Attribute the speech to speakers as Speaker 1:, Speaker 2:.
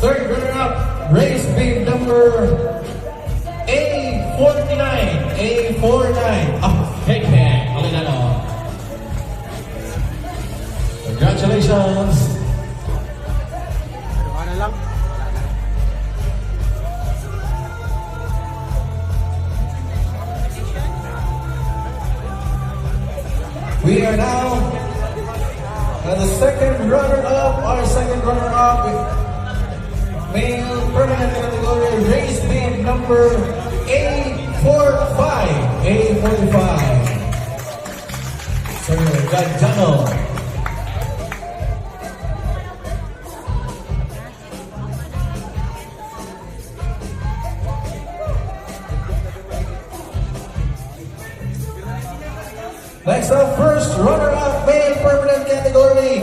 Speaker 1: Third runner-up, race beam number A49. A49.
Speaker 2: Peng-peng. Okay na, no?
Speaker 1: Congratulations.
Speaker 3: Ano lang?
Speaker 1: We are now at the second runner-up. Our second runner-up, male permanent category, race beam number A45. A45. Sir Gadjano. Next up, first runner-up, male permanent category,